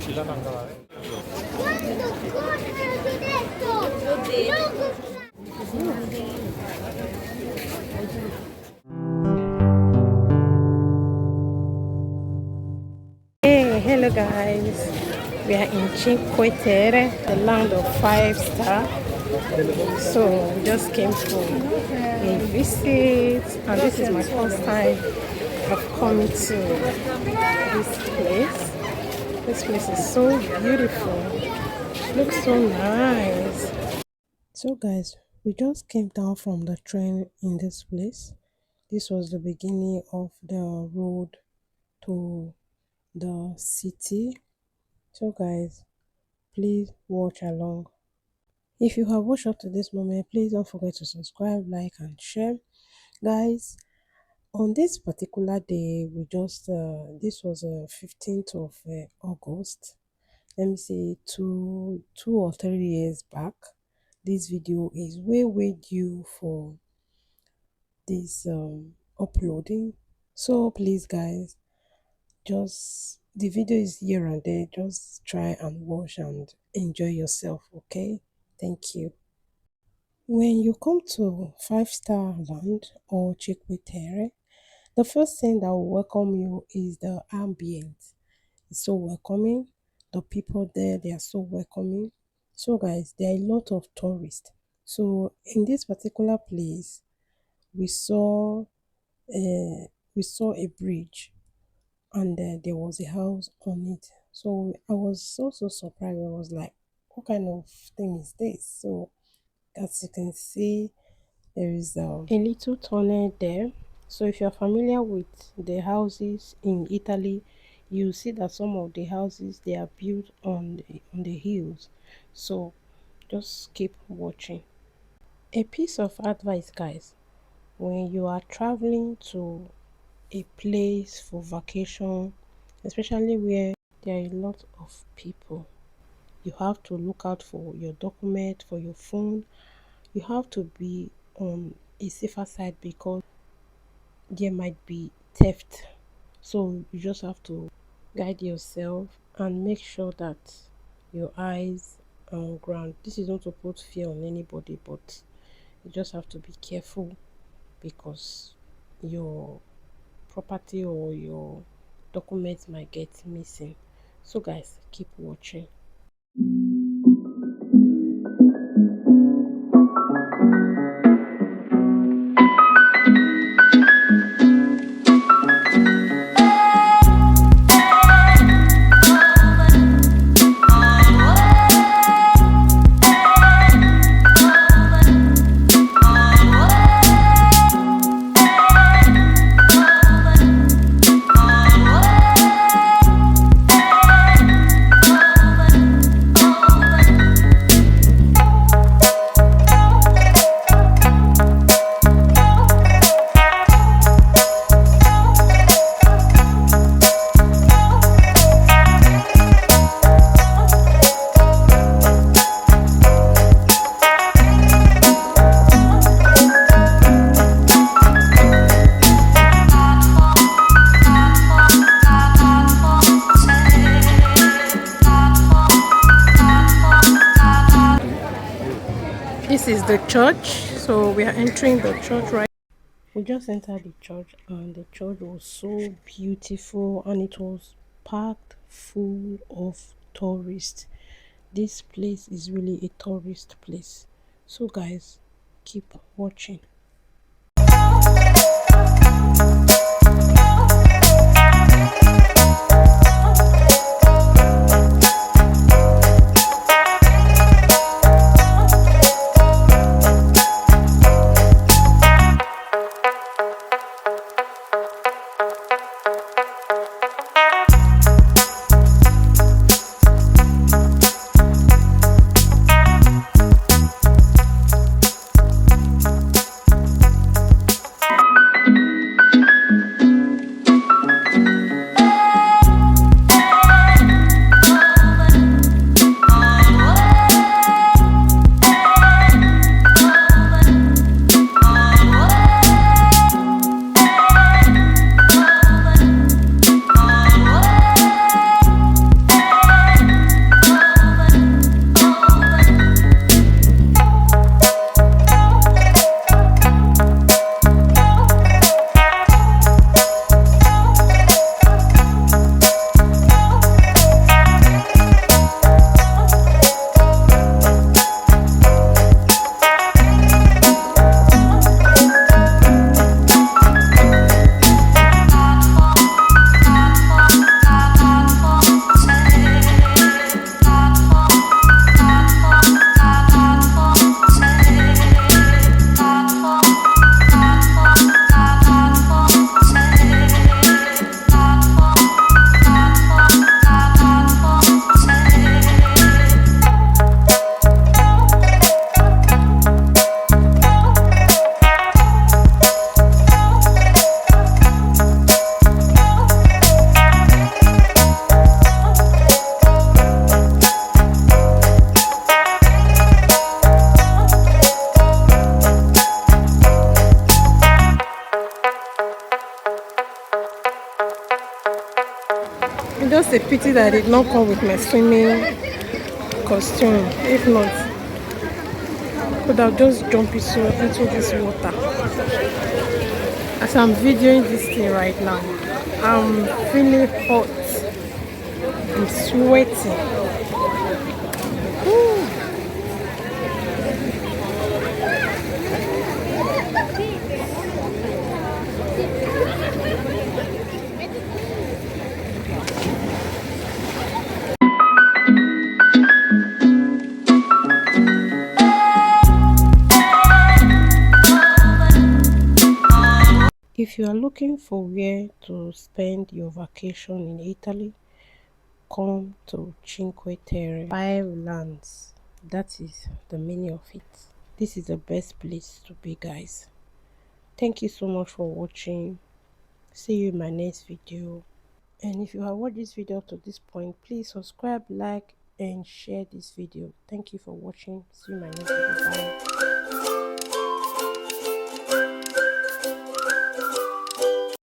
Hey, hello guys. We are in Cinque Terre, the land of 5-star. So we just came for a visit, and this is my first time of coming to this place. This place is so beautiful. Looks so nice. So guys, we just came down from the train in this place. This was the beginning of the road to the city. So guys, please watch along. If you have watched up to this moment, please don't forget to subscribe, like and share. Guys, on this particular day, we just this was 15th of August. Let me say 2 or 3 years back. This video is way due for this uploading. So please guys, just the video is here and there, just try and watch and enjoy yourself, okay? Thank you. When you come to 5-star land or Cinque Terre, the first thing that will welcome you is the ambience. It's so welcoming. The people there, they are so welcoming. So guys, there are a lot of tourists. So in this particular place, we saw a bridge, and there was a house on it. So I was so surprised. I was like, what kind of thing is this? So as you can see, there is a little tunnel there. So if you're familiar with the houses in Italy, you see that some of the houses, they are built on the hills. So just keep watching. A piece of advice guys, when you are traveling to a place for vacation, especially where there are a lot of people, you have to look out for your document, for your phone. You have to be on a safer side because there might be theft. So you just have to guide yourself and make sure that your eyes are on ground. This is not to put fear on anybody, but you just have to be careful because your property or your documents might get missing. So guys, keep watching. This is the church, so we are entering the church right. We just entered the church, and the church was so beautiful, and it was packed full of tourists. This place is really a tourist place. So guys, keep watching. Just a pity that I did not come with my swimming costume. If not, could have just jumped into this water. As I'm videoing this thing right now, I'm feeling hot. I'm sweating. Woo. If you are looking for where to spend your vacation in Italy, come to Cinque Terre, 5 lands. That is the meaning of it. This is the best place to be, guys. Thank you so much for watching. See you in my next video. And if you have watched this video to this point, please subscribe, like, and share this video. Thank you for watching. See you in my next video. Bye.